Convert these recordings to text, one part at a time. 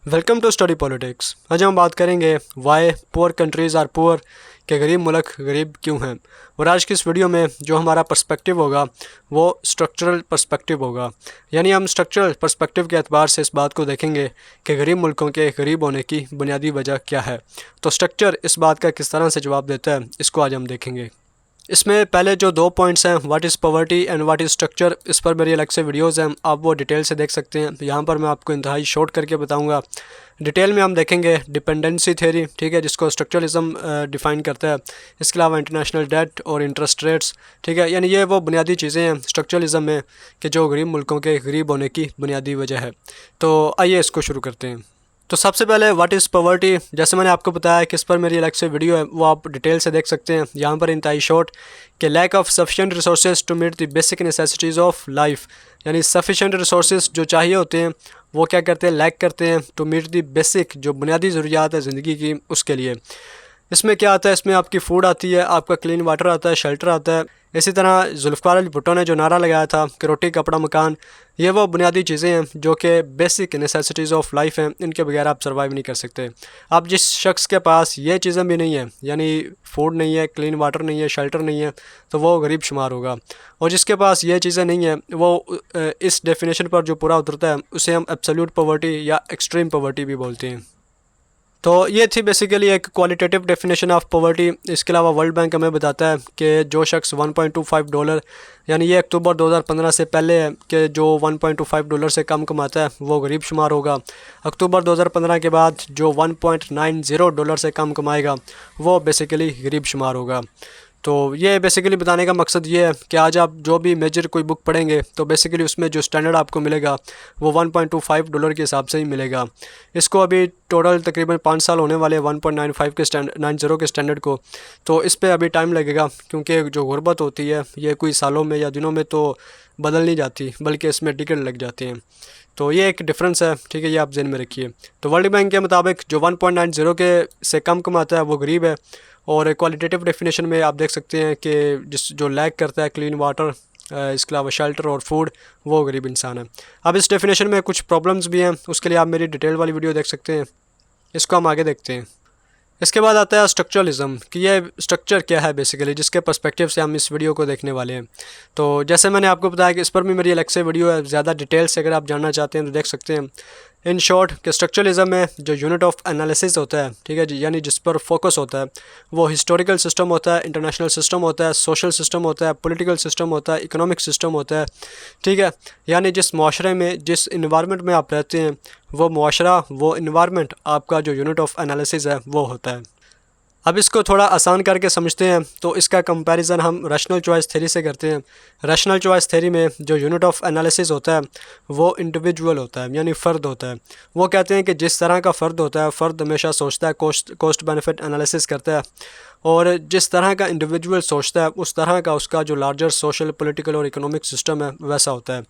Welcome to study politics. आज हम बात करेंगे why poor countries are poor, के गरीब मुल्क गरीब क्यों हैं। और आज की इस वीडियो में जो हमारा पर्सपेक्टिव होगा वो स्ट्रक्चरल पर्सपेक्टिव होगा, यानी हम स्ट्रक्चरल पर्सपेक्टिव के एतबार से इस बात को देखेंगे कि गरीब मुल्कों के गरीब होने की बुनियादी वजह क्या है। तो स्ट्रक्चर इस बात का किस तरह से जवाब देता है, इसको आज हम देखेंगे। इसमें पहले जो दो पॉइंट्स हैं, what is poverty and what is structure, इस पर मेरी अलग से वीडियोज़ हैं, आप वो डिटेल से देख सकते हैं। यहाँ पर मैं आपको इंतहाई शॉर्ट करके बताऊँगा। डिटेल में हम देखेंगे डिपेंडेंसी थ्योरी, ठीक है, जिसको स्ट्रक्चरलिज्म डिफ़ाइन करता है। इसके अलावा इंटरनेशनल डेट और इंटरेस्ट रेट्स, ठीक है, यानी ये वो बुनियादी चीज़ें हैं स्ट्रक्चरलिज्म में कि जो गरीब मुल्कों के गरीब होने की बुनियादी वजह है। तो आइए इसको शुरू करते हैं। तो सबसे पहले व्हाट इज़ पॉवर्टी, जैसे मैंने आपको बताया कि इस पर मेरी अलग से वीडियो है, वो आप डिटेल से देख सकते हैं। यहाँ पर इंतहाई शॉर्ट कि lack of sufficient resources to meet the basic necessities of life, यानी सफिशेंट रिसोर्सेज जो चाहिए होते हैं वो क्या करते हैं, लैक करते हैं टू मीट द बेसिक, जो बुनियादी ज़रूरियात है ज़िंदगी की, उसके लिए। इसमें क्या आता है, इसमें आपकी फूड आती है, आपका क्लीन वाटर आता है, शेल्टर आता है। इसी तरह जुल्फ़िकार अली भुट्टो ने जो नारा लगाया था कि रोटी कपड़ा मकान, ये वो बुनियादी चीज़ें हैं जो कि बेसिक नेसेसिटीज़ ऑफ लाइफ हैं, इनके बगैर आप सर्वाइव नहीं कर सकते। अब जिस शख्स के पास ये चीज़ें भी नहीं है, यानी फूड नहीं है, क्लीन वाटर नहीं है, शेल्टर नहीं है, तो वो गरीब शुमार होगा। और जिसके पास ये चीज़ें नहीं है वो इस डेफिनेशन पर जो पूरा उतरता है उसे हम एब्सोल्यूट पॉवर्टी या एक्सट्रीम पॉवर्टी भी बोलते हैं। तो ये थी बेसिकली एक क्वालिटेटिव डेफिनेशन ऑफ पॉवर्टी। इसके अलावा वर्ल्ड बैंक हमें बताता है कि जो शख्स $1.25, यानी ये अक्टूबर 2015 से पहले है कि जो $1.25 से कम कमाता है वो गरीब शुमार होगा। अक्टूबर 2015 के बाद जो $1.90 से कम कमाएगा वो बेसिकली गरीब शुमार होगा। तो ये बेसिकली बताने का मकसद ये है कि आज आप जो भी मेजर कोई बुक पढ़ेंगे तो बेसिकली उसमें जो स्टैंडर्ड आपको मिलेगा वो $1.25 के हिसाब से ही मिलेगा। इसको अभी टोटल तकरीबन 5 साल होने वाले 1.95 के 90 के स्टैंडर्ड को, तो इस पे अभी टाइम लगेगा क्योंकि जो गुर्बत होती है ये कोई सालों में या दिनों में तो बदल नहीं जाती, बल्कि इसमें डिकेड लग जाते हैं। तो ये एक डिफरेंस है, ठीक है, ये आप ज़हन में रखिए। तो वर्ल्ड बैंक के मुताबिक जो 1.90 के से कम कमाता है वो गरीब है। और क्वालिटेटिव डेफिनेशन में आप देख सकते हैं कि जिस जो लैक करता है क्लीन वाटर, इसके अलावा शेल्टर और फूड, वो गरीब इंसान है। अब इस डेफिनेशन में कुछ प्रॉब्लम्स भी हैं, उसके लिए आप मेरी डिटेल वाली वीडियो देख सकते हैं। इसको हम आगे देखते हैं। इसके बाद आता है स्ट्रक्चरलिज्म, कि ये स्ट्रक्चर क्या है बेसिकली, जिसके पर्सपेक्टिव से हम इस वीडियो को देखने वाले हैं। तो जैसे मैंने आपको बताया कि इस पर भी मेरी अलग से वीडियो है, ज़्यादा डिटेल से अगर आप जानना चाहते हैं तो देख सकते हैं। इन शॉर्ट कि स्ट्रक्चरलिज्म में जो यूनिट ऑफ एनालिसिस होता है, ठीक है, यानी जिस पर फोकस होता है वो हिस्टोरिकल सिस्टम होता है, इंटरनेशनल सिस्टम होता है, सोशल सिस्टम होता है, पॉलिटिकल सिस्टम होता है, इकोनॉमिक सिस्टम होता है, ठीक है, यानी जिस माशरे में, जिस इन्वायरमेंट में आप रहते हैं वो माशरा, वो इन्वायरमेंट आपका जो यूनिट ऑफ एनालिसिस है वो होता है। अब इसको थोड़ा आसान करके समझते हैं तो इसका कंपैरिजन हम रैशनल चॉइस थ्योरी से करते हैं। रैशनल चॉइस थ्योरी में जो यूनिट ऑफ एनालिसिस होता है वो इंडिविजुअल होता है, यानी फ़र्द होता है। वो कहते हैं कि जिस तरह का फ़र्द होता है, फ़र्द हमेशा सोचता है, कोस्ट बेनिफिट एनालिसिस करता है, और जिस तरह का इंडिविजुअल सोचता है उस तरह का उसका जो लार्जर सोशल, पॉलिटिकल और इकोनॉमिक सिस्टम है वैसा होता है।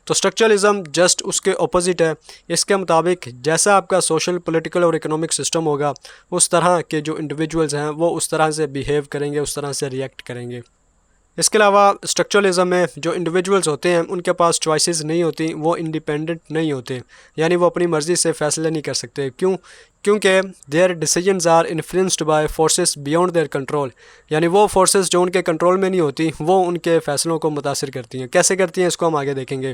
तो स्ट्रक्चरलिज्म जस्ट उसके ऑपोजिट है। इसके मुताबिक जैसा आपका सोशल, पॉलिटिकल और इकोनॉमिक सिस्टम होगा उस तरह के जो इंडिविजुअल्स हैं वो उस तरह से बिहेव करेंगे, उस तरह से रिएक्ट करेंगे। इसके अलावा स्ट्रक्चरलिज्म में जो इंडिविजुअल्स होते हैं उनके पास चॉइसेस नहीं होती, वो इंडिपेंडेंट नहीं होते, यानी वो अपनी मर्ज़ी से फ़ैसले नहीं कर सकते। क्योंकि their decisions are influenced by forces beyond their control, यानी वो फोर्सेस जो उनके कंट्रोल में नहीं होती वो उनके फ़ैसलों को मुतासिर करती हैं। कैसे करती हैं इसको हम आगे देखेंगे।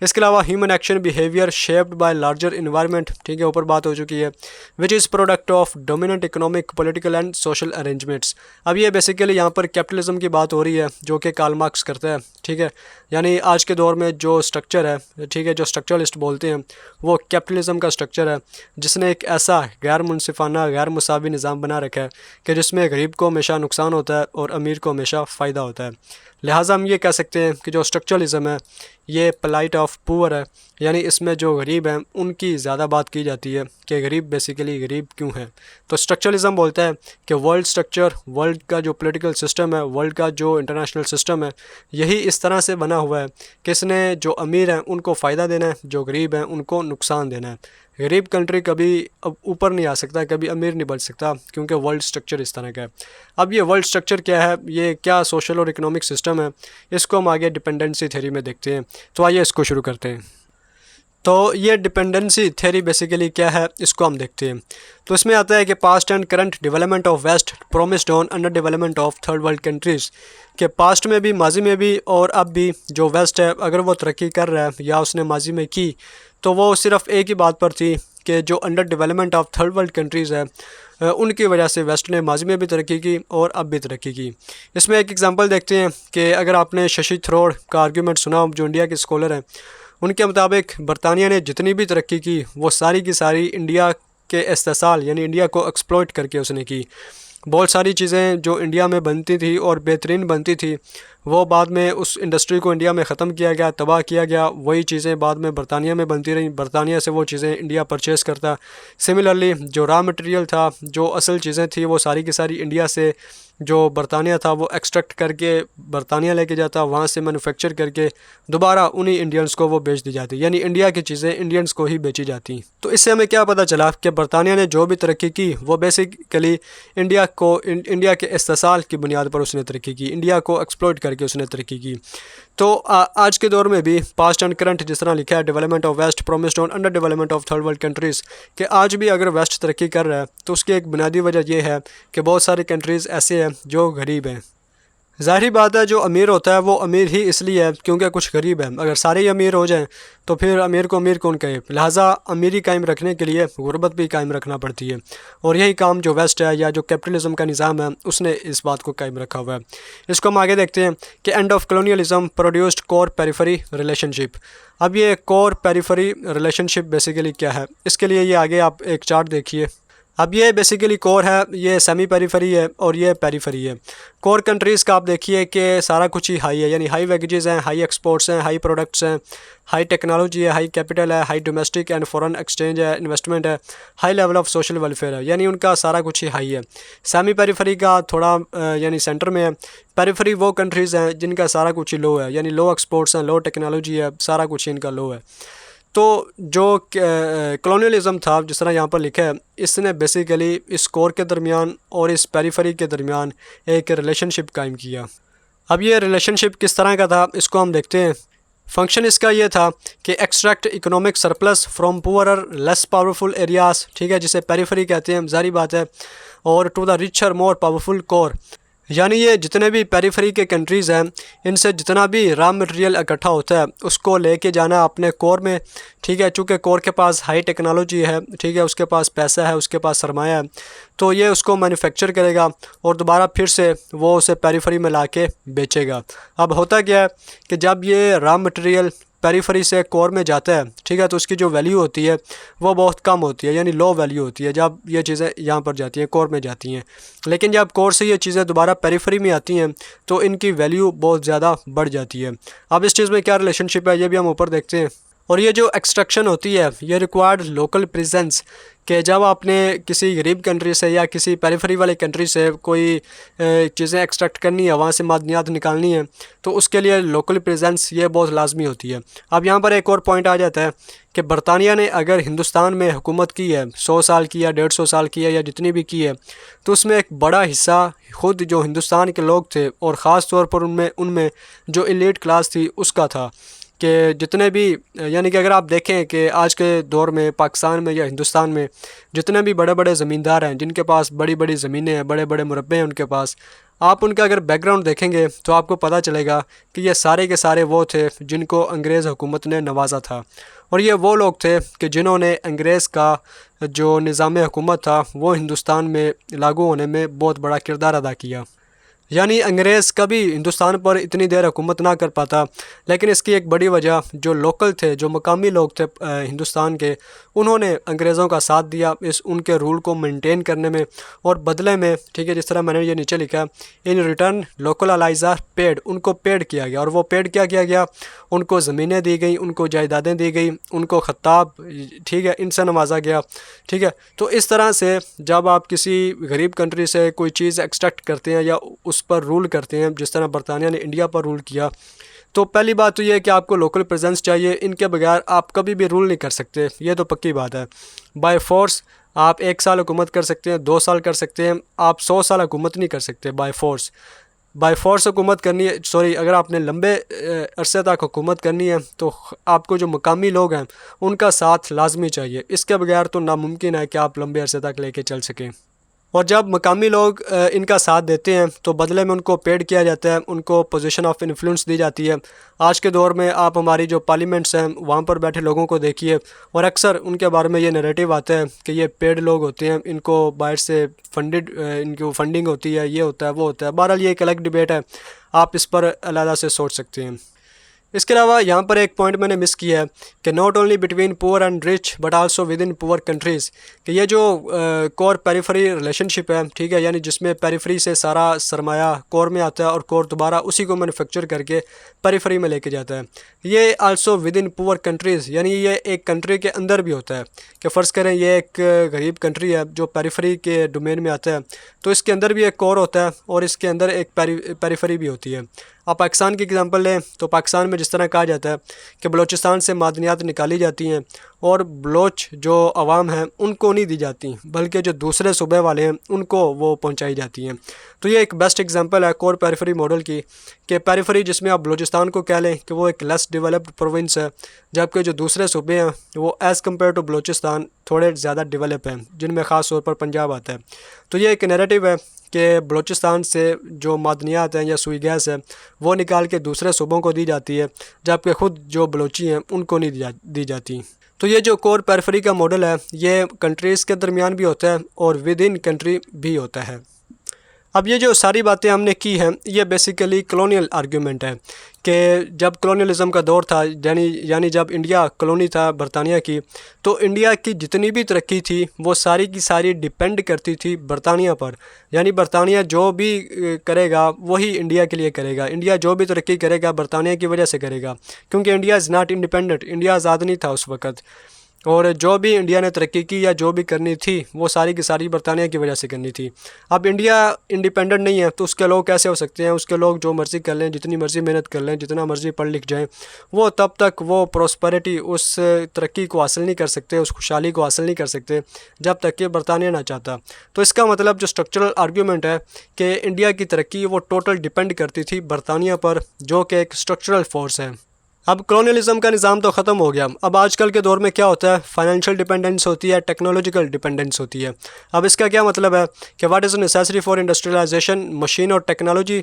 इसके अलावा human action behaviour shaped by larger environment, ठीक है, ऊपर बात हो चुकी है, which is product of dominant economic, political and social arrangements. अब ये बेसिकली यहाँ पर कैपिटलिज्म की बात हो रही है जो कि कार्ल मार्क्स करता है, ठीक है, यानी आज के दौर में जो स्ट्रक्चर है, ठीक है, जो स्ट्रक्चरलिस्ट बोलते हैं वो कैपिटलिज्म का स्ट्रक्चर है, जिसने एक ऐसा गैर मुनसिफाना, गैर मुसावी निज़ाम बना रखा है कि जिसमें गरीब को हमेशा नुकसान होता है और अमीर को हमेशा फ़ायदा होता है। लिहाजा हम ये कह सकते हैं कि जो स्ट्रक्चरलिज्म है ये पलाइट ऑफ पुअर है, यानी इसमें जो गरीब हैं उनकी ज़्यादा बात की जाती है कि गरीब बेसिकली गरीब क्यों है। तो स्ट्रक्चरलिज्म बोलता है कि वर्ल्ड स्ट्रक्चर, वर्ल्ड का जो पॉलिटिकल सिस्टम है, वर्ल्ड का जो इंटरनेशनल सिस्टम है, यही इस तरह से बना हुआ है कि इसने जो अमीर हैं उनको फ़ायदा देना है, जो गरीब हैं उनको नुकसान देना है। गरीब कंट्री कभी अब ऊपर नहीं आ सकता, कभी अमीर नहीं बन सकता, क्योंकि वर्ल्ड स्ट्रक्चर इस तरह का है। अब ये वर्ल्ड स्ट्रक्चर क्या है, ये क्या सोशल और इकोनॉमिक सिस्टम है, इसको हम आगे डिपेंडेंसी थ्योरी में देखते हैं। तो आइए इसको शुरू करते हैं। तो ये डिपेंडेंसी थ्योरी बेसिकली क्या है, इसको हम देखते हैं। तो इसमें आता है कि past and current development of west promised on under development of third world countries, कि पास्ट में भी, माजी में भी और अब भी जो वेस्ट है अगर वो तरक्की कर रहा है या उसने माजी में की, तो वो सिर्फ एक ही बात पर थी कि जो under development of third world countries है उनकी वजह से वेस्ट ने माजी में भी तरक्की की और अब भी तरक्की की। इसमें एक एग्जांपल देखते हैं कि अगर आपने शशि थरूर का आर्गूमेंट सुना हो, जो इंडिया के स्कॉलर हैं, उनके मुताबिक बरतानिया ने जितनी भी तरक्की की वो सारी की सारी इंडिया के इस्तेसाल यानी इंडिया को एक्सप्लॉइट करके उसने की। बहुत सारी चीज़ें जो इंडिया में बनती थी और बेहतरीन बनती थी वो बाद में उस इंडस्ट्री को इंडिया में ख़त्म किया गया, तबाह किया गया। वही चीज़ें बाद में बरतानिया में बनती रहीं, बरतानिया से वो चीज़ें इंडिया परचेज़ करता। सिमिलरली जो रॉ मटेरियल था, जो असल चीज़ें थी, वो सारी की सारी इंडिया से जो बरतानिया था वो एक्सट्रैक्ट करके बरतानिया लेके जाता, वहाँ से मैन्युफैक्चर करके दोबारा उन्हीं इंडियंस को वो बेच दी जाती, यानी इंडिया की चीज़ें इंडियंस को ही बेची जाती। तो इससे हमें क्या पता चला कि बरतानिया ने जो भी तरक्की की वो बेसिकली इंडिया के इस्तेसाल की बुनियाद पर उसने तरक्की की, इंडिया को एक्सप्लॉइट करके उसने तरक्की की। तो आज के दौर में भी पास्ट एंड करंट जिस तरह लिखा है, development of west promised on under development of third world countries, कि आज भी अगर वेस्ट तरक्की कर रहा है तो उसकी एक बुनियादी वजह यह है कि बहुत सारी कंट्रीज़ ऐसे हैं जो गरीब हैं। ज़ाहिर बात है जो अमीर होता है वो अमीर ही इसलिए है क्योंकि कुछ गरीब है। अगर सारे ही अमीर हो जाएं तो फिर अमीर को अमीर कौन कहे। लिहाजा अमीरी कायम रखने के लिए गुर्बत भी कायम रखना पड़ती है, और यही काम जो वेस्ट है या जो कैपिटलिज्म का निज़ाम है उसने इस बात को कायम रखा हुआ है। इसको हम आगे देखते हैं कि end of colonialism produced core periphery relationship. अब ये कोर पेरिफेरी रिलेशनशिप बेसिकली क्या है, इसके लिए ये आगे आप एक चार्ट देखिए। अब ये बेसिकली कोर है, ये सेमी पेरिफेरी है और ये पेरिफेरी है। कोर कंट्रीज़ का आप देखिए कि सारा कुछ ही हाई है, यानी हाई वेजेस हैं, हाई एक्सपोर्ट्स हैं, हाई प्रोडक्ट्स हैं, हाई टेक्नोलॉजी है, हाई कैपिटल है, high domestic and foreign exchange है, इन्वेस्टमेंट है, high level of social welfare है, यानी उनका सारा कुछ ही हाई है। सेमी पेरिफेरी का थोड़ा यानी सेंटर में है। पेरिफेरी वो कंट्रीज़ हैं जिनका सारा कुछ ही लो है, यानी लो एक्सपोर्ट्स हैं, लो टेक्नोलॉजी है, सारा कुछ ही इनका लो है। तो जो कॉलोनियलिज़म था जिस तरह यहाँ पर लिखा है, इसने बेसिकली इस कोर के दरमियान और इस पेरिफेरी के दरमियान एक रिलेशनशिप कायम किया। अब ये रिलेशनशिप किस तरह का था इसको हम देखते हैं। फंक्शन इसका ये था कि extract economic surplus from poorer less powerful areas, ठीक है, जिसे पेरिफेरी कहते हैं, जारी बात है, और to the richer more powerful core, यानी ये जितने भी पेरिफेरी के कंट्रीज़ हैं इनसे जितना भी रॉ मटेरियल इकट्ठा होता है उसको लेके जाना अपने कोर में, ठीक है। चूँकि कोर के पास हाई टेक्नोलॉजी है, ठीक है, उसके पास पैसा है, उसके पास सरमाया है, तो ये उसको मैन्युफैक्चर करेगा और दोबारा फिर से वो उसे पेरिफेरी में लाके बेचेगा। अब होता क्या है कि जब ये रॉ मटेरियल पेरिफेरी से कोर में जाता है, ठीक है, तो उसकी जो वैल्यू होती है वो बहुत कम होती है, यानी लो वैल्यू होती है जब ये चीज़ें यहाँ पर जाती हैं, कोर में जाती हैं। लेकिन जब कोर से ये चीज़ें दोबारा पेरिफेरी में आती हैं तो इनकी वैल्यू बहुत ज़्यादा बढ़ जाती है। अब इस चीज़ में क्या रिलेशनशिप है ये भी हम ऊपर देखते हैं। और ये जो एक्सट्रैक्शन होती है ये रिक्वायर्ड लोकल प्रेजेंस, कि जब आपने किसी गरीब कंट्री से या किसी पेरिफेरी वाली कंट्री से कोई चीज़ें एक्सट्रैक्ट करनी है, वहाँ से मादनियात निकालनी है, तो उसके लिए लोकल प्रेजेंस ये बहुत लाजमी होती है। अब यहाँ पर एक और पॉइंट आ जाता है कि बरतानिया ने अगर हिंदुस्तान में हुकूमत की है 100 साल की या 150 साल की है या जितनी भी की है, तो उसमें एक बड़ा हिस्सा खुद जो हिंदुस्तान के लोग थे और ख़ास तौर पर उनमें जो एलीट क्लास थी उसका था। कि जितने भी, यानी कि अगर आप देखें कि आज के दौर में पाकिस्तान में या हिंदुस्तान में जितने भी बड़े बड़े ज़मींदार हैं जिनके पास बड़ी बड़ी ज़मीनें हैं, बड़े बड़े मुरब्बे हैं उनके पास, आप उनका अगर बैकग्राउंड देखेंगे तो आपको पता चलेगा कि ये सारे के सारे वो थे जिनको अंग्रेज़ हुकूमत ने नवाजा था। और ये वो लोग थे कि जिन्होंने अंग्रेज़ का जो निज़ाम हुकूमत था वो हिंदुस्तान में लागू होने में बहुत बड़ा किरदार अदा किया। यानी अंग्रेज़ कभी हिंदुस्तान पर इतनी देर हुकूमत ना कर पाता, लेकिन इसकी एक बड़ी वजह जो लोकल थे, जो मकामी लोग थे हिंदुस्तान के, उन्होंने अंग्रेज़ों का साथ दिया इस उनके रूल को मेंटेन करने में। और बदले में, ठीक है, जिस तरह मैंने ये नीचे लिखा, in return local allies are paid, उनको पेड किया गया। और वो पेड क्या किया गया, उनको ज़मीनें दी गई, उनको जायदादें दी गई, उनको खत्ताब, ठीक है, इनसे नवाजा गया, ठीक है। तो इस तरह से जब आप किसी गरीब कंट्री से कोई चीज़ एक्सट्रैक्ट करते हैं या उस पर रूल करते हैं, जिस तरह बरतानिया ने इंडिया पर रूल किया, तो पहली बात तो ये है कि आपको लोकल प्रेजेंस चाहिए। इनके बगैर आप कभी भी रूल नहीं कर सकते, ये तो पक्की बात है। बाय फोर्स आप 1 साल हुकूमत कर सकते हैं, 2 साल कर सकते हैं, आप 100 साल हुकूमत नहीं कर सकते बाय फोर्स। बाय फोर्स हुकूमत करनी है, सॉरी, अगर आपने लंबे अरसे तक हुकूमत करनी है तो आपको जो मकामी लोग हैं उनका साथ लाजमी चाहिए। इसके बगैर तो नामुमकिन है कि आप लंबे अरसे तक लेके चल सकें। और जब मकामी लोग इनका साथ देते हैं तो बदले में उनको पेड किया जाता है, उनको पोजीशन ऑफ इन्फ्लुएंस दी जाती है। आज के दौर में आप हमारी जो पार्लियामेंट्स हैं वहाँ पर बैठे लोगों को देखिए और अक्सर उनके बारे में ये नैरेटिव आता है कि ये पेड लोग होते हैं, इनको बाहर से इनको फंडिंग होती है, ये होता है, वो होता है। बहरहाल ये एक अलग डिबेट है, आप इस पर अलग से सोच सकते हैं। इसके अलावा यहाँ पर एक पॉइंट मैंने मिस किया है कि not only between poor and rich but also with in poor countries, कि ये जो कोर पेरिफेरी रिलेशनशिप है, ठीक है, यानी जिसमें पेरिफेरी से सारा सरमाया कोर में आता है और कोर दोबारा उसी को मैन्युफैक्चर करके पेरिफेरी में लेके जाता है। ये also with in poor countries, यानी ये एक कंट्री के अंदर भी होता है कि फ़र्ज़ करें ये एक गरीब कंट्री है जो पेरिफेरी के डोमेन में आता है, तो इसके अंदर भी एक कोर होता है और इसके अंदर एक पेरिफेरी भी होती है। आप पाकिस्तान की एग्जांपल लें तो पाकिस्तान में जिस तरह कहा जाता है कि बलूचिस्तान से मादनियात निकाली जाती हैं और बलोच जो अवाम हैं उनको नहीं दी जाती, बल्कि जो दूसरे सूबे वाले हैं उनको वो पहुंचाई जाती हैं। तो ये एक बेस्ट एग्जांपल है कोर पेरिफेरी मॉडल की, कि पेरिफेरी जिसमें आप बलूचिस्तान को कह लें कि वो एक लेस डेवलप्ड प्रोविंस है, जबकि जो दूसरे सूबे हैं वो एज़ कम्पेयर टू बलूचिस्तान थोड़े ज़्यादा डेवलप हैं, जिनमें ख़ास तौर पर पंजाब आता है। तो ये एक नैरेटिव है कि बलूचिस्तान से जो मादनियात हैं या सुई गैस है वो निकाल के दूसरे सूबों को दी जाती है, जबकि ख़ुद जो बलूची हैं उनको नहीं दी जाती। तो ये जो कोर पेरिफेरी का मॉडल है ये कंट्रीज़ के दरमियान भी होता है और विद इन कंट्री भी होता है। अब ये जो सारी बातें हमने की हैं ये बेसिकली कॉलोनियल आर्गूमेंट है कि जब कॉलोनियलिज़म का दौर था, यानी जब इंडिया कॉलोनी था बरतानिया की, तो इंडिया की जितनी भी तरक्की थी वो सारी की सारी डिपेंड करती थी बरतानिया पर। यानी बरतानिया जो भी करेगा वही इंडिया के लिए करेगा, इंडिया जो भी तरक्की करेगा बरतानिया की वजह से करेगा, क्योंकि India is not independent, India आज़ाद नहीं था उस वक़्त। और जो भी इंडिया ने तरक्की की या जो भी करनी थी वो सारी की सारी बरतानिया की वजह से करनी थी। अब इंडिया इंडिपेंडेंट नहीं है तो उसके लोग कैसे हो सकते हैं? उसके लोग जो मर्ज़ी कर लें, जितनी मर्ज़ी मेहनत कर लें, जितना मर्ज़ी पढ़ लिख जाएं, वो तब तक वो प्रॉस्पेरिटी, उस तरक्की को हासिल नहीं कर सकते, उस खुशहाली को हासिल नहीं कर सकते जब तक कि बरतानिया ना चाहता। तो इसका मतलब जो स्ट्रक्चरल आर्ग्यूमेंट है कि इंडिया की तरक्की वो टोटल डिपेंड करती थी बरतानिया पर, जो कि एक स्ट्रक्चरल फोर्स है। अब कॉलोनियलिज़म का निज़ाम तो ख़त्म हो गया। अब आजकल के दौर में क्या होता है, फाइनेंशियल डिपेंडेंस होती है, टेक्नोलॉजिकल डिपेंडेंस होती है। अब इसका क्या मतलब है कि what is necessary for industrialization, machine और technology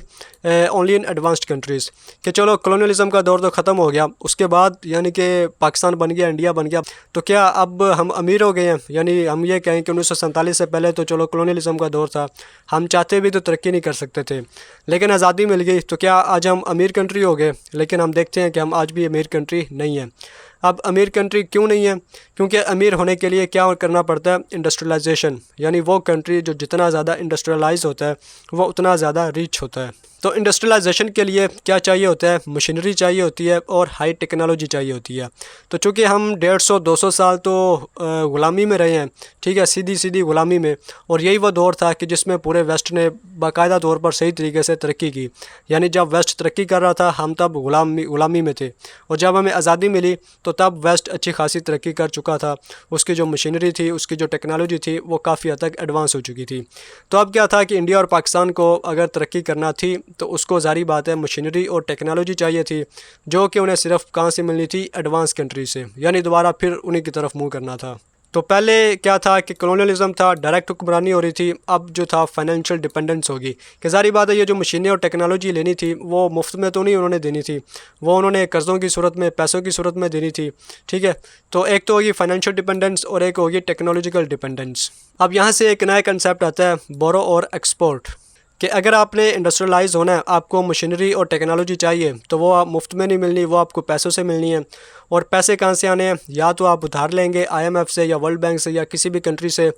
only in advanced countries, कि चलो कॉलोनियलिज़म का दौर तो ख़त्म हो गया, उसके बाद यानी कि पाकिस्तान बन गया, इंडिया बन गया, तो क्या अब हम अमीर हो गए हैं? यानी हम ये कहें कि 1947 से पहले तो चलो कॉलोनियलिज़म का दौर था, हम चाहते भी तो तरक्की नहीं कर सकते थे, लेकिन आज़ादी मिल गई, तो क्या आज हम अमीर कंट्री हो गए? लेकिन हम देखते हैं कि हम आज भी अमीर कंट्री नहीं है। अब अमीर कंट्री क्यों नहीं है? क्योंकि अमीर होने के लिए क्या करना पड़ता है? इंडस्ट्रियलाइजेशन, यानी वो कंट्री जो जितना ज़्यादा इंडस्ट्रियलाइज होता है वो उतना ज़्यादा रिच होता है। तो इंडस्ट्रियलाइजेशन के लिए क्या चाहिए होता है? मशीनरी चाहिए होती है और हाई टेक्नोलॉजी चाहिए होती है। तो चूँकि हम 150-200 साल तो ग़ुलामी में रहे हैं, ठीक है, सीधी ग़ुलामी में, और यही वो दौर था कि जिसमें पूरे वेस्ट ने बाकायदा तौर पर सही तरीके से तरक्की की। यानी जब वेस्ट तरक्की कर रहा था हम तब ग़ुलामी में थे, और जब हमें आज़ादी मिली तो तब वेस्ट अच्छी खासी तरक्की कर चुका था, उसकी जो मशीनरी थी, उसकी जो टेक्नोलॉजी थी वो काफ़ी हद तक एडवांस हो चुकी थी। तो अब क्या था कि इंडिया और पाकिस्तान को अगर तरक्की करना थी तो उसको ज़ाहिर बात है मशीनरी और टेक्नोलॉजी चाहिए थी, जो कि उन्हें सिर्फ कहाँ से मिलनी थी? एडवांस कंट्री से, यानी दोबारा फिर उन्हीं की तरफ मूव करना था। तो पहले क्या था कि कॉलोनियलिज़म था, डायरेक्ट हुक्मरानी हो रही थी। अब जो था फाइनेंशियल डिपेंडेंस होगी, कि ज़ाहिर बात है ये जो मशीनें और टेक्नोलॉजी लेनी थी वो मुफ्त में तो नहीं उन्होंने देनी थी, वो उन्होंने कर्ज़ों की सूरत में, पैसों की सूरत में देनी थी, ठीक है। तो एक तो होगी फाइनेंशियल डिपेंडेंस और एक होगी टेक्नोलॉजिकल डिपेंडेंस। अब यहाँ से एक नया कंसेप्ट आता है, बोरो और एक्सपोर्ट, कि अगर आपने इंडस्ट्रियलाइज होना है, आपको मशीनरी और टेक्नोलॉजी चाहिए, तो वो आप मुफ्त में नहीं मिलनी, वो आपको पैसों से मिलनी है। और पैसे कहाँ से आने हैं? या तो आप उधार लेंगे IMF से या वर्ल्ड बैंक से या किसी भी कंट्री से,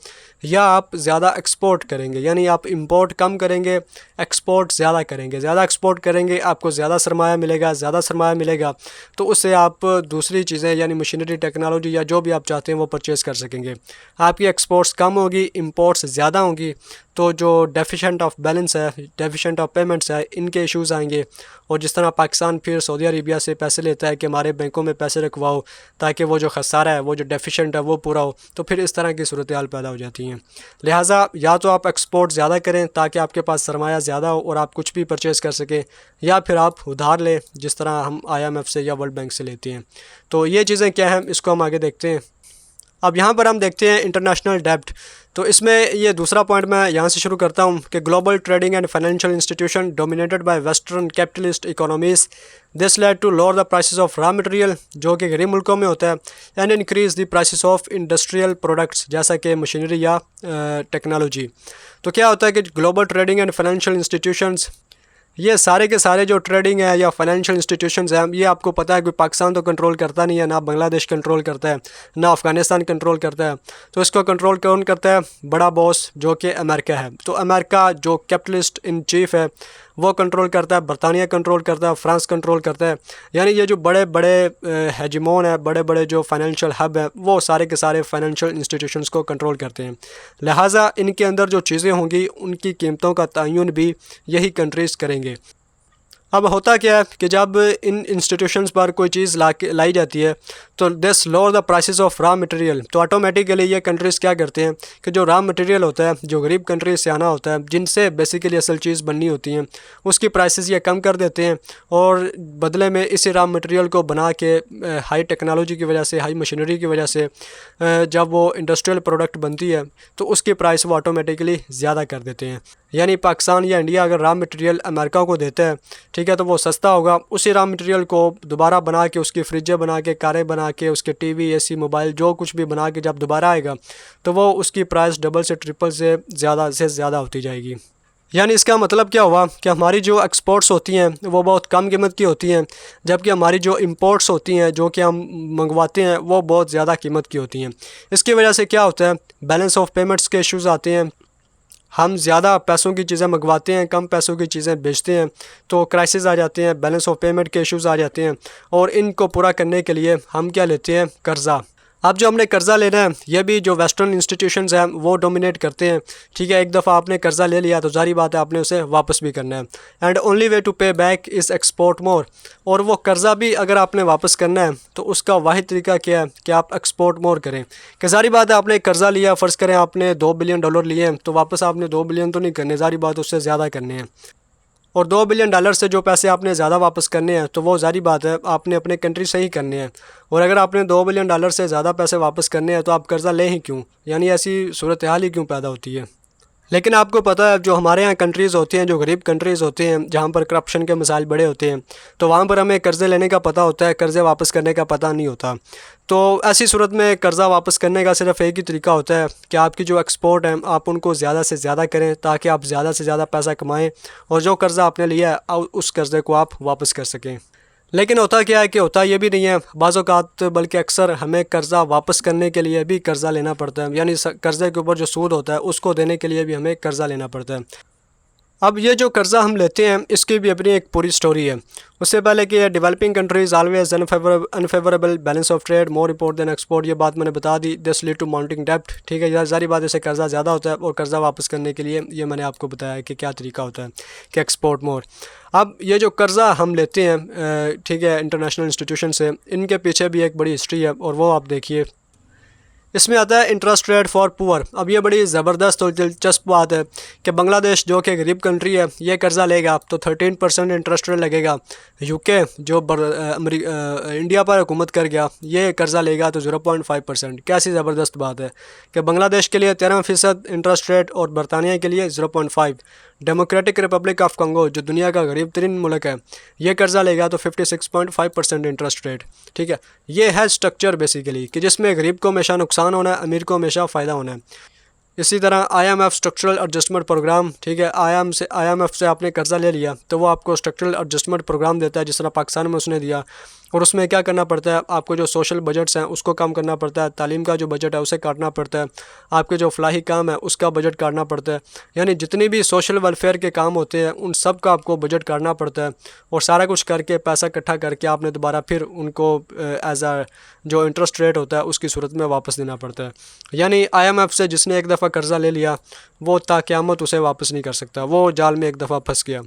या आप ज़्यादा एक्सपोर्ट करेंगे, यानी आप इंपोर्ट कम करेंगे, एक्सपोर्ट ज़्यादा करेंगे। ज़्यादा एक्सपोर्ट करेंगे, आपको ज़्यादा सरमाया मिलेगा, ज़्यादा सरमाया मिलेगा तो उससे आप दूसरी चीज़ें यानी मशीनरी, टेक्नोलॉजी या जो भी आप चाहते हैं वो परचेज़ कर सकेंगे। आपकी एक्सपोर्ट्स कम होगी, इंपोर्ट्स ज़्यादा होंगी, तो जो डेफिशिएंट ऑफ बैलेंस है, डेफिशिएंट ऑफ पेमेंट्स है, इनके इश्यूज़ आएंगे। और जिस तरह पाकिस्तान फिर सऊदी अरेबिया से पैसे लेता है कि हमारे बैंकों में पैसे रखवाओ ताकि वो जो खसारा है, वो जो डेफिशिएंट है वो पूरा हो, तो फिर इस तरह की सूरत हाल पैदा हो जाती हैं। लिहाजा या तो आप एक्सपोर्ट ज़्यादा करें ताकि आपके पास सरमाया ज़्यादा हो और आप कुछ भी परचेज़ कर सकें, या फिर आप उधार लें जिस तरह हम IMF से या वर्ल्ड बैंक से लेते हैं। तो ये चीज़ें क्या हैं, इसको हम आगे देखते हैं। अब यहाँ पर हम देखते हैं इंटरनेशनल डेब्ट। तो इसमें ये दूसरा पॉइंट मैं यहाँ से शुरू करता हूँ कि global trading and financial institution dominated by western capitalist economies, this led to lower the prices of raw material, जो कि गरीब मुल्कों में होता है, and increase the prices of industrial products जैसा कि मशीनरी या टेक्नोलॉजी। तो क्या होता है कि global trading and financial institutions, ये सारे के सारे जो ट्रेडिंग है या फाइनेंशियल इंस्टीट्यूशंस हैं, ये आपको पता है कि पाकिस्तान तो कंट्रोल करता नहीं है, ना बांग्लादेश कंट्रोल करता है, ना अफ़गानिस्तान कंट्रोल करता है। तो इसको कंट्रोल कौन करता है? बड़ा बॉस जो कि अमेरिका है। तो अमेरिका जो कैपिटलिस्ट इन चीफ़ है वो कंट्रोल करता है, बरतानिया कंट्रोल करता है, फ्रांस कंट्रोल करता है। यानी ये जो बड़े बड़े हेजिमोन है, बड़े बड़े जो फाइनेंशियल हब है, वो सारे के सारे फाइनेंशियल इंस्टीट्यूशंस को कंट्रोल करते हैं। लिहाजा इनके अंदर जो चीज़ें होंगी उनकी कीमतों का तयन भी यही कंट्रीज़ करेंगे। अब होता क्या है कि जब इन इंस्टीट्यूशंस पर कोई चीज़ लाई जाती है तो this lower the prices of raw material, तो ऑटोमेटिकली ये कंट्रीज़ क्या करते हैं कि जो रॉ मटेरियल होता है, जो गरीब कंट्रीज से आना होता है, जिनसे बेसिकली असल चीज़ बननी होती है, उसकी प्राइसेस ये कम कर देते हैं और बदले में इसी रॉ मटेरियल को बना के हाई टेक्नोलॉजी की वजह से, हाई मशीनरी की वजह से जब वो इंडस्ट्रियल प्रोडक्ट बनती है तो उसकी प्राइस वो ऑटोमेटिकली ज़्यादा कर देते हैं। यानी पाकिस्तान या इंडिया अगर रॉ मटेरियल अमेरिका को देता है, ठीक है, तो वो सस्ता होगा। उसी रॉ मटेरियल को दोबारा बना के, उसकी फ्रिजें बना के, कारें बना के, उसके टीवी, एसी, मोबाइल जो कुछ भी बना के जब दोबारा आएगा तो वो उसकी प्राइस डबल से ट्रिपल से ज़्यादा होती जाएगी। यानी इसका मतलब क्या हुआ कि हमारी जो एक्सपोर्ट्स होती हैं वो बहुत कम कीमत की होती हैं, जबकि हमारी जो इंपोर्ट्स होती हैं, जो कि हम मंगवाते हैं, वो बहुत ज़्यादा कीमत की होती हैं। इसकी वजह से क्या होता है, बैलेंस ऑफ पेमेंट्स के इश्यूज़ आते हैं। हम ज़्यादा पैसों की चीज़ें मंगवाते हैं, कम पैसों की चीज़ें बेचते हैं, तो क्राइसिस आ जाते हैं, बैलेंस ऑफ पेमेंट के इश्यूज़ आ जाते हैं। और इनको पूरा करने के लिए हम क्या लेते हैं? कर्ज़ा। अब जो हमने कर्ज़ा लेना है, ये भी जो वेस्टर्न इंस्टीट्यूशंस हैं वो डोमिनेट करते हैं। ठीक है, एक दफ़ा आपने कर्ज़ा ले लिया तो जारी बात है आपने उसे वापस भी करना है। एंड ओनली वे टू पे बैक इज़ एक्सपोर्ट मोर। और वो कर्ज़ा भी अगर आपने वापस करना है तो उसका वाहिद तरीका क्या है कि आप एक्सपोर्ट मोर करें। कि जारी बात है आपने कर्ज़ा लिया, फ़र्ज़ करें आपने $2 बिलियन लिए हैं, तो वापस आपने 2 बिलियन तो नहीं करने, जारी बात उससे ज़्यादा करने हैं। और $2 बिलियन से जो पैसे आपने ज़्यादा वापस करने हैं तो वो जारी बात है आपने अपने कंट्री से ही करने हैं। और अगर आपने $2 बिलियन से ज़्यादा पैसे वापस करने हैं तो आप कर्ज़ा लें ही क्यों? यानी ऐसी सूरत हाल ही क्यों पैदा होती है? लेकिन आपको पता है जो हमारे यहाँ कंट्रीज़ होती हैं, जो गरीब कंट्रीज़ होते हैं, जहाँ पर करप्शन के मसाइल बड़े होते हैं, तो वहाँ पर हमें कर्ज़े लेने का पता होता है, कर्ज़े वापस करने का पता नहीं होता। तो ऐसी सूरत में कर्ज़ा वापस करने का सिर्फ एक ही तरीका होता है कि आपकी जो एक्सपोर्ट है आप उनको ज़्यादा से ज़्यादा करें ताकि आप ज़्यादा से ज़्यादा पैसा कमाएँ और जो कर्ज़ा आपने लिया है उस कर्ज़े को आप वापस कर सकें। लेकिन होता क्या है कि होता ये भी नहीं है बाज़ औक़ात, बल्कि अक्सर हमें कर्ज़ा वापस करने के लिए भी कर्ज़ा लेना पड़ता है। यानी कर्ज़े के ऊपर जो सूद होता है उसको देने के लिए भी हमें कर्ज़ा लेना पड़ता है। अब ये जो कर्ज़ा हम लेते हैं इसकी भी अपनी एक पूरी स्टोरी है। उससे पहले कि developing countries always unfavourable balance of trade more import than export, ये बात मैंने बता दी। दिस लीड टू माउंटिंग डेब्ट। ठीक है, जारी बात है कर्ज़ा ज़्यादा होता है और कर्ज़ा वापस करने के लिए ये मैंने आपको बताया कि क्या तरीका होता है कि एक्सपोर्ट मोर। अब ये जो कर्ज़ा हम लेते हैं, ठीक है, इंटरनेशनल इंस्टीट्यूशन से, इनके पीछे भी एक बड़ी हिस्ट्री है और वो आप देखिए। इसमें आता है इंटरेस्ट रेट फॉर पुअर। अब ये बड़ी ज़बरदस्त और दिलचस्प बात है कि बांग्लादेश जो कि गरीब कंट्री है ये कर्ज़ा लेगा तो 13% इंटरेस्ट रेट लगेगा। यूके जो इंडिया पर हुकूमत कर गया ये कर्ज़ा लेगा तो 0.5%। कैसी ज़बरदस्त बात है कि बांग्लादेश के लिए 13% इंटरेस्ट रेट और बरतानिया के लिए 0.5। डेमोक्रेटिक रिपब्लिक ऑफ कंगो जो दुनिया का गरीब तरीन मुल्क है ये कर्ज़ा लेगा तो 56.5% इंटरेस्ट रेट। ठीक है, ये है स्ट्रक्चर बेसिकली कि जिसमें गरीब को हमेशा नुकसान होना है, अमीर को हमेशा फ़ायदा होना है। इसी तरह IMF स्ट्रक्चरल एडजस्टमेंट प्रोग्राम, ठीक है, IMF से आपने कर्ज़ा ले लिया तो वो आपको स्ट्रक्चरल एडजस्टमेंट प्रोग्राम देता है जिस तरह पाकिस्तान में उसने दिया। और उसमें क्या करना पड़ता है, आपको जो सोशल बजट्स हैं उसको कम करना पड़ता है, तालीम का जो बजट है उसे काटना पड़ता है, आपके जो फलाही काम है उसका बजट काटना पड़ता है। यानी जितनी भी सोशल वेलफेयर के काम होते हैं उन सब का आपको बजट काटना पड़ता है, और सारा कुछ करके पैसा इकट्ठा करके आपने दोबारा फिर उनको एज आ जो इंटरेस्ट रेट होता है उसकी सूरत में वापस देना पड़ता है। यानी IMF से जिसने एक दफ़ा कर्ज़ा ले लिया वो ताक़यामत उसे वापस नहीं कर सकता, वो जाल में एक दफ़ा फंस गया।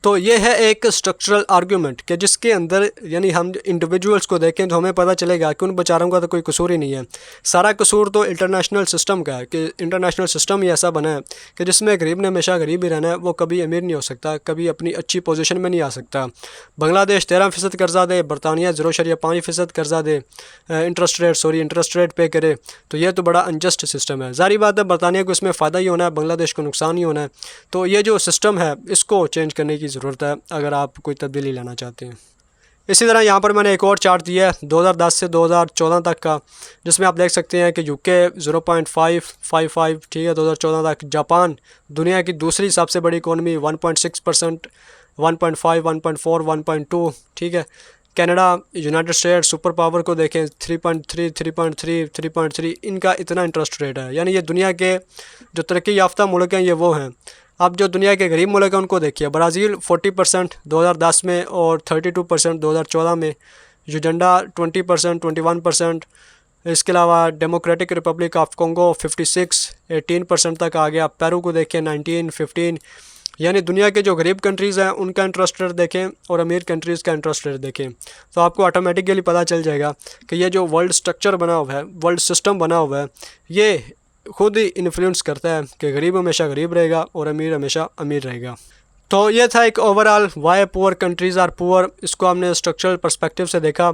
तो ये है एक स्ट्रक्चरल आर्गूमेंट कि जिसके अंदर यानी हम इंडिविजुअल्स को देखें तो हमें पता चलेगा कि उन बेचारों का तो कोई कसूर ही नहीं है, सारा कसूर तो इंटरनेशनल सिस्टम का है कि इंटरनेशनल सिस्टम ही ऐसा बना है कि जिसमें गरीब ने हमेशा गरीब ही रहना है, वो कभी अमीर नहीं हो सकता, कभी अपनी अच्छी पोजीशन में नहीं आ सकता। बांग्लादेश 13% कर्जा दे, बरतानिया 0.5% कर्जा दे, इंटरेस्ट रेट पे करे, तो ये तो बड़ा अनजस्ट सिस्टम है। जारी बात है बरतानिया को इसमें फ़ायदा ही होना है, बांग्लादेश को नुकसान ही होना है। तो ये जो सिस्टम है इसको चेंज करने की ज़रूरत है अगर आप कोई तब्दीली लाना चाहते हैं। इसी तरह यहाँ पर मैंने एक और चार्ट दिया है 2010 से 2014 तक का, जिसमें आप देख सकते हैं कि UK 0.555, ठीक है, 2014 तक। जापान दुनिया की दूसरी सबसे बड़ी इकोनॉमी 1.6%, 1.5, 1.4, 1.2, ठीक है। Canada, United states super power को देखें 3.3, 3.3, 3.3, इनका इतना इंटरेस्ट रेट है। यानी ये दुनिया के जो तरक्की याफ्ता मुल्क हैं ये वो हैं। अब जो दुनिया के गरीब मुल्क हैं उनको देखिए, ब्राज़ील 40% 2010 में और 32% 2014 में, युगांडा 20%, 21%, इसके अलावा डेमोक्रेटिक रिपब्लिक ऑफ कॉन्गो 56, 18% तक आ गया। पेरू को देखें 19, 15। यानी दुनिया के जो गरीब कंट्रीज़ हैं उनका इंटरेस्ट रेट देखें और अमीर कंट्रीज़ का इंटरेस्ट रेट देखें, तो आपको ऑटोमेटिकली पता चल जाएगा कि ये जो वर्ल्ड स्ट्रक्चर बना हुआ है, वर्ल्ड सिस्टम बना हुआ है, ये खुद ही इन्फ्लुएंस करता है कि गरीब हमेशा गरीब रहेगा और अमीर हमेशा अमीर रहेगा। तो ये था एक overall why poor countries are poor, इसको हमने स्ट्रक्चरल पर्सपेक्टिव से देखा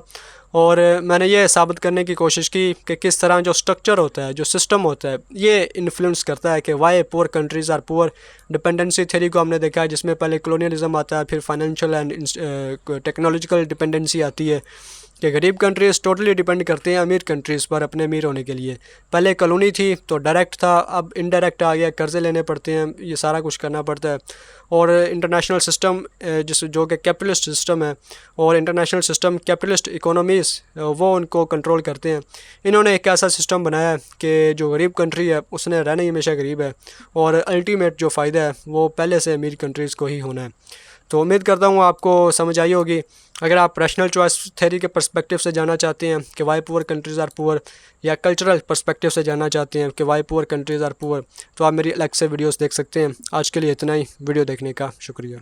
और मैंने ये साबित करने की कोशिश की कि किस तरह जो स्ट्रक्चर होता है, जो सिस्टम होता है, ये इन्फ्लुएंस करता है कि why poor countries are poor. Dependency theory को हमने देखा है जिसमें पहले कॉलोनियलिज्म आता है, फिर फाइनेंशियल एंड टेक्नोलॉजिकल डिपेंडेंसी आती है कि गरीब कंट्रीज़ टोटली डिपेंड करते हैं अमीर कंट्रीज़ पर अपने अमीर होने के लिए। पहले कॉलोनी थी तो डायरेक्ट था, अब इनडायरेक्ट आ गया, कर्ज़े लेने पड़ते हैं, ये सारा कुछ करना पड़ता है। और इंटरनेशनल सिस्टम जो कि कैपिटलिस्ट सिस्टम है, और इंटरनेशनल सिस्टम कैपिटलिस्ट इकोनॉमीज़ वो उनको कंट्रोल करते हैं। इन्होंने एक ऐसा सिस्टम बनाया है कि जो गरीब कंट्री है उसने रहना ही हमेशा गरीब है, और अल्टीमेट जो फ़ायदा है वो पहले से अमीर कंट्रीज़ को ही होना है। तो उम्मीद करता हूँ आपको समझ आई होगी। अगर आप रैशनल चॉइस थ्योरी के पर्सपेक्टिव से जानना चाहते हैं कि why poor countries are poor, या कल्चरल पर्सपेक्टिव से जानना चाहते हैं कि why poor countries are poor, तो आप मेरी अलग से वीडियोस देख सकते हैं। आज के लिए इतना ही। वीडियो देखने का शुक्रिया।